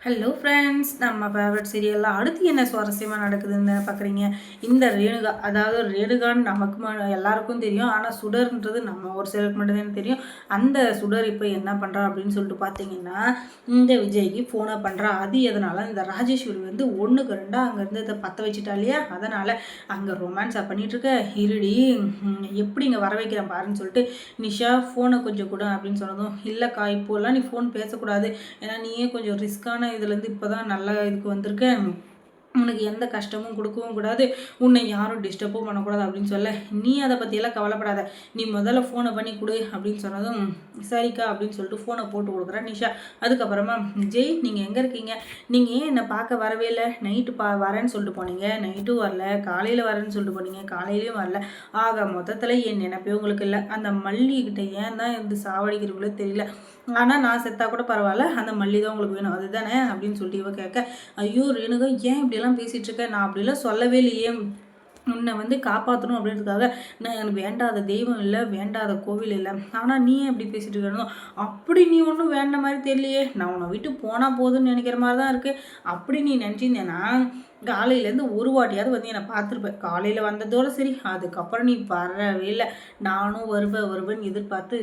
Hello friends, நம்ம favourite சீரியலில் அடுத்து என்ன சுவாரஸ்யமாக நடக்குதுன்னு பார்க்குறீங்க. இந்த ரேணுகா, அதாவது ரேணுகான்னு நமக்கு எல்லாருக்கும் தெரியும். ஆனால் சுடர்ன்றது நம்ம ஒரு சிலருக்கு மட்டும்தான் தெரியும். அந்த சுடர் இப்போ என்ன பண்ணுறா அப்படின்னு சொல்லிட்டு பார்த்தீங்கன்னா, இந்த விஜய்க்கு ஃபோனை பண்ணுறா. அது எதனால், இந்த ராஜேஸ்வரி வந்து ஒன்றுக்கு ரெண்டாக அங்கேருந்து இதை பற்ற வச்சுட்டா இல்லையா, அதனால் அங்கே ரொமான்ஸாக பண்ணிகிட்ருக்க இருடி, எப்படி இங்கே வர வைக்கிறேன் பாருன்னு சொல்லிட்டு நிஷா ஃபோனை கொஞ்சம் கூட அப்படின்னு சொன்னதும், இல்லைக்கா இப்போல்லாம் நீ ஃபோன் பேசக்கூடாது, ஏன்னா நீயே கொஞ்சம் ரிஸ்க்கான இதுலேருந்து இப்போ தான் நல்ல இதுக்கு வந்திருக்கேன், உனக்கு எந்த கஷ்டமும் கொடுக்கவும் கூடாது, உன்னை யாரும் டிஸ்டர்பும் பண்ணக்கூடாது அப்படின்னு சொல்ல, நீ அதை பற்றியெல்லாம் கவலைப்படாத, நீ முதல்ல ஃபோனை பண்ணி கொடு அப்படின்னு சொன்னதும் சரிக்கா அப்படின்னு சொல்லிட்டு ஃபோனை போட்டு கொடுக்குறேன் நிஷா. அதுக்கப்புறமா ஜெய், நீங்கள் எங்கே இருக்கீங்க, நீங்கள் ஏன் என்னை பார்க்க வரவே இல்லை, நைட்டு வரேன்னு சொல்லிட்டு போனீங்க, நைட்டும் வரல, காலையில் வரேன்னு சொல்லிட்டு போனீங்க, காலையிலையும் வரல, ஆக மொத்தத்தில் என் நினைப்பே உங்களுக்கு இல்லை, அந்த மல்லிகிட்ட ஏன் தான் இருந்து சாவடிக்கிறவங்களே தெரியல, ஆனால் நான் செத்தா கூட பரவாயில்ல, அந்த மல்லி தான் உங்களுக்கு வேணும் அதுதானே அப்படின்னு சொல்லிட்டு இவ கேட்க, ஐயோ ரேணுகா ஏன் இப்படியெல்லாம் பேசிகிட்டு இருக்கேன், நான் அப்படிலாம் சொல்லவே இல்லையே, உன்னை வந்து காப்பாற்றணும் அப்படின்றதுக்காக நான் எனக்கு வேண்டாத தெய்வம் இல்லை, வேண்டாத கோவில் இல்லை, ஆனால் நீ எப்படி பேசிகிட்டு இருக்கணும், அப்படி நீ ஒன்றும் வேண்ட மாதிரி தெரியலையே, நான் உன்னை விட்டு போனால் போதுன்னு நினைக்கிற மாதிரி தான் இருக்குது, அப்படி நீ நினச்சிருந்தேன்னா காலையிலேருந்து ஒரு வாட்டியாவது வந்து என்னை பார்த்துருப்பேன், காலையில் வந்ததோடு சரி, அதுக்கப்புறம் நீ வரவே இல்லை, நானும் வருவேன்னு எதிர்பார்த்து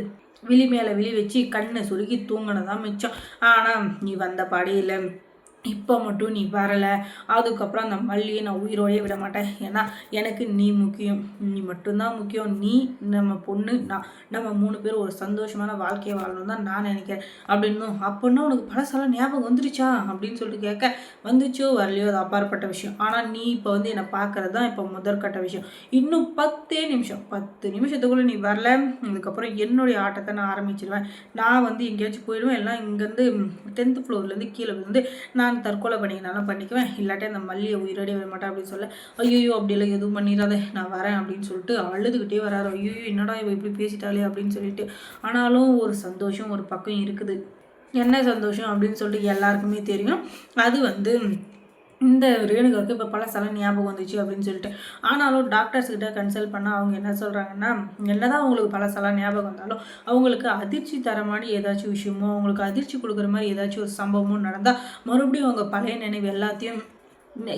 விழி மேலே விழி வச்சு கண்ணை சுருக்கி தூங்கினதான் மிச்சம், ஆனால் நீ வந்த பாடே இல்லை, இப்போ மட்டும் நீ வரலை, அதுக்கப்புறம் அந்த மல்லியை நான் உயிரோடையே விட மாட்டேன், ஏன்னா எனக்கு நீ முக்கியம், நீ மட்டும்தான் முக்கியம், நீ நம்ம பொண்ணு நான், நம்ம 3 பேரும் ஒரு சந்தோஷமான வாழ்க்கையை வாழணும் தான் நான் நினைக்கிறேன் அப்படின்னும், அப்படின்னா உனக்கு பழசெல்லாம் ஞாபகம் வந்துருச்சா அப்படின்னு சொல்லிட்டு கேட்க, வந்துச்சோ வரலையோ அது அப்பாற்பட்ட விஷயம், ஆனால் நீ இப்போ வந்து என்னை பார்க்கறது தான் இப்போ முதற்கட்ட விஷயம், இன்னும் 10 நிமிஷத்துக்குள்ளே நீ வரல, அதுக்கப்புறம் என்னுடைய ஆட்டத்தை நான் ஆரம்பிச்சிடுவேன், நான் வந்து எங்கேயாச்சும் போயிடுவேன், எல்லாம் இங்கேருந்து 10th ஃப்ளோர்லேருந்து கீழே வந்து நான் தற்கொலை பண்ணிக்கினாலும் பண்ணிக்குவேன், இல்லாட்டி அந்த மல்லியை உயிரோடே விட மாட்டேன் அப்படின்னு சொல்ல, ஐயோ அப்படியெல்லாம் எதுவும் பண்ணிடாத நான் வரேன் அப்படின்னு சொல்லிட்டு அழுதுகிட்டே வராரு. ஐயோ என்னடா இவ இப்படி பேசிட்டாலே அப்படின்னு சொல்லிட்டு, ஆனாலும் ஒரு சந்தோஷம் ஒரு பக்கம் இருக்குது. என்ன சந்தோஷம் அப்படின்னு சொல்லிட்டு எல்லாருக்குமே தெரியும், அது வந்து இந்த ரேணுகாவுக்கு இப்போ பழசெல்லாம் ஞாபகம் வந்துச்சு அப்படின்னு சொல்லிட்டு, ஆனாலும் டாக்டர்ஸ்கிட்ட கன்சல்ட் பண்ணால் அவங்க என்ன சொல்கிறாங்கன்னா, என்னதான் அவங்களுக்கு பழசெல்லாம் ஞாபகம் வந்தாலும் அவங்களுக்கு அதிர்ச்சி தர மாதிரி ஏதாச்சும் விஷயமோ, அவங்களுக்கு அதிர்ச்சி கொடுக்குற மாதிரி ஏதாச்சும் ஒரு சம்பவமும் நடந்தால் மறுபடியும் அவங்க பழைய நினைவு எல்லாத்தையும்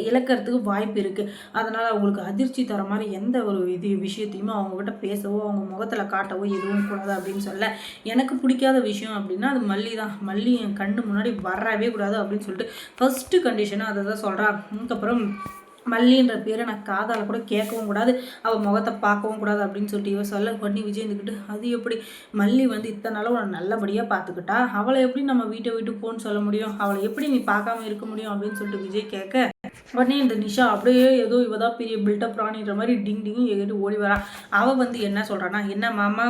இழக்கிறதுக்கு வாய்ப்பு இருக்குது, அதனால் அவங்களுக்கு அதிர்ச்சி தர மாதிரி எந்த ஒரு விஷயத்தையுமே அவங்கக்கிட்ட பேசவோ அவங்க முகத்தில் காட்டவோ எதுவும் கூடாது அப்படின்னு சொல்ல, எனக்கு பிடிக்காத விஷயம் அப்படின்னா அது மல்லி தான், மல்லி என் கண்ணு முன்னாடி வரவே கூடாது அப்படின்னு சொல்லிட்டு ஃபஸ்ட்டு கண்டிஷனாக அதை தான் சொல்கிறா. அதுக்கப்புறம் மல்லின்ற பேரை நான் காதால் கூட கேட்கவும் கூடாது, அவள் முகத்தை பார்க்கவும் கூடாது அப்படின்னு சொல்லிட்டு இவ சொல்ல, உடனே விஜய் இருந்துக்கிட்டு, அது எப்படி மல்லி வந்து இத்தனை நாளும் உன்னை நல்லபடியாக பார்த்துக்கிட்டா, அவளை எப்படி நம்ம வீட்டை விட்டு போன்னு சொல்ல முடியும், அவளை எப்படி நீ பார்க்காம இருக்க முடியும் அப்படின்னு சொல்லிட்டு விஜய் கேட்க, உடனே இந்த நிஷா அப்படியே ஏதோ இவ தான் பெரிய பில்டப் ராணின்ற மாதிரி டிங் எங்கிட்டு ஓடி வரா. அவள் வந்து என்ன சொல்கிறான்னா, என்ன மாமா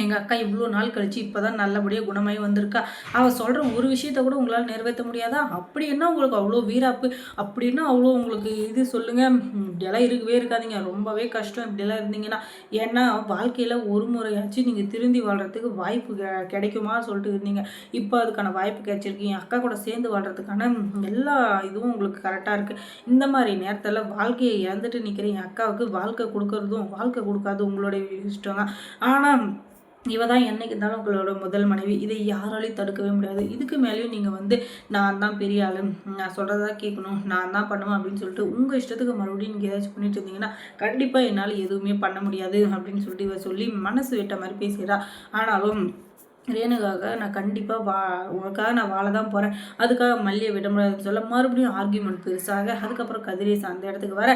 எங்கள் அக்கா இவ்வளோ நாள் கழிச்சு இப்போ தான் நல்லபடியாக குணமாகி வந்திருக்கா, அவள் சொல்கிற ஒரு விஷயத்த கூட உங்களால் நிறைவேற்ற முடியாதா, அப்படி என்ன உங்களுக்கு அவ்வளோ வீராப்பு, அப்படின்னா அவ்வளோ உங்களுக்கு இது சொல்லுங்கள், இப்படியெல்லாம் இருக்கவே இருக்காதீங்க, ரொம்பவே கஷ்டம் இப்படியெல்லாம் இருந்தீங்கன்னா, ஏன்னா வாழ்க்கையில் ஒரு முறையாச்சும் நீங்கள் திருந்தி வாழ்கிறதுக்கு வாய்ப்பு கிடைக்குமா சொல்லிட்டு இருந்தீங்க, இப்போ அதுக்கான வாய்ப்பு கிடைச்சிருக்கீங்க, அக்கா கூட சேர்ந்து வாழ்கிறதுக்கான எல்லா இதுவும் உங்களுக்கு கரெக்டாக இருக்குது, இந்த மாதிரி நேரத்தில் வாழ்க்கையை இழந்துட்டு நிற்கிறீங்க, அக்காவுக்கு வாழ்க்கை கொடுக்கறதும் வாழ்க்கை கொடுக்காது உங்களுடைய இஷ்டம் தான், ஆனால் இவ தான் என்னைக்கு இருந்தாலும் உங்களோட முதல் மனைவி, இதை யாராலையும் தடுக்கவே முடியாது, இதுக்கு மேலேயும் நீங்கள் வந்து நான் தான் பெரிய ஆளு, நான் சொல்கிறதா கேட்கணும், நான் தான் பண்ணுவேன் அப்படின்னு சொல்லிட்டு உங்கள் இஷ்டத்துக்கு மறுபடியும் நீங்கள் ஏதாச்சும் பண்ணிட்டு இருந்தீங்கன்னா கண்டிப்பாக என்னால் எதுவுமே பண்ண முடியாது அப்படின்னு சொல்லிட்டு இவ சொல்லி மனசு விட்ட மாதிரி பேசுகிறா. ஆனாலும் ரேணுகாக நான் கண்டிப்பாக உனக்காக நான் வாழ தான் போகிறேன், அதுக்காக மல்லியை விட முடியாதுன்னு சொல்ல மறுபடியும் ஆர்கியூமெண்ட் பெருசாக, அதுக்கப்புறம் கதிரேச அந்த இடத்துக்கு வர,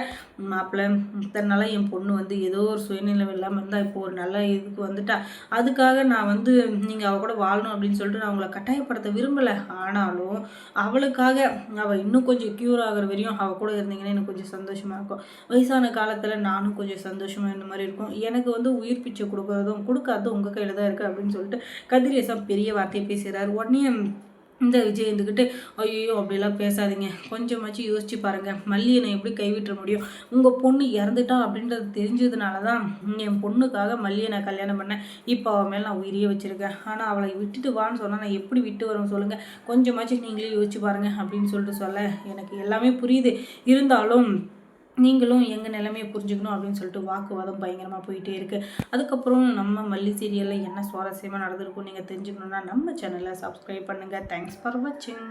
மாப்பிள்ளை இத்தனை நாளாக என் பொண்ணு வந்து ஏதோ ஒரு சுயநிலைவு இல்லாமல் இருந்தால் இப்போ ஒரு நல்ல இதுக்கு வந்துட்டா, அதுக்காக நான் வந்து நீங்கள் அவள் கூட வாழணும் அப்படின்னு சொல்லிட்டு நான் அவங்கள கட்டாயப்படுத்த விரும்பலை, ஆனாலும் அவளுக்காக அவள் இன்னும் கொஞ்சம் க்யூர் ஆகிற வரையும் அவள் கூட இருந்தீங்கன்னா எனக்கு கொஞ்சம் சந்தோஷமாக இருக்கும், வயசான காலத்தில் நானும் கொஞ்சம் சந்தோஷமாக இந்த மாதிரி இருக்கும், எனக்கு வந்து உயிர் பிச்சை கொடுக்குறதும் கொடுக்காதும் உங்கள் கையில் தான் இருக்குது அப்படின்னு சொல்லிட்டு கதிரேசன் பெரிய வார்த்தையை பேசுகிறார். உடனே இந்த விஜய் இருந்துக்கிட்டு, ஐயோ அப்படிலாம் பேசாதீங்க, கொஞ்சமாச்சும் யோசிச்சு பாருங்கள், மல்லியை நான் எப்படி கைவிட்ட முடியும், உங்கள் பொண்ணு இறந்துட்டா அப்படின்றது தெரிஞ்சதுனால தான் என் பொண்ணுக்காக மல்லியை நான் கல்யாணம் பண்ணேன், இப்போ அவன் மேலே நான் உயிரியே வச்சுருக்கேன், ஆனால் அவளை விட்டுட்டு வான்னு சொன்னால் நான் எப்படி விட்டு வரேன் சொல்லுங்கள், கொஞ்சமாச்சும் நீங்களே யோசிச்சு பாருங்கள் அப்படின்னு சொல்லிட்டு சொல்ல, எனக்கு எல்லாமே புரியுது, இருந்தாலும் நீங்களும் எங்கள் நிலைமையை புரிஞ்சுக்கணும் அப்படின்னு சொல்லிட்டு வாக்குவாதம் பயங்கரமாக போயிட்டே இருக்குது. அதுக்கப்புறம் நம்ம மல்லி சீரியலில் என்ன சுவாரஸ்யமாக நடந்திருக்கும் நீங்கள் தெரிஞ்சுக்கணுன்னா நம்ம சேனலை சப்ஸ்கிரைப் பண்ணுங்கள். தேங்க்ஸ் ஃபார் வாட்சிங்.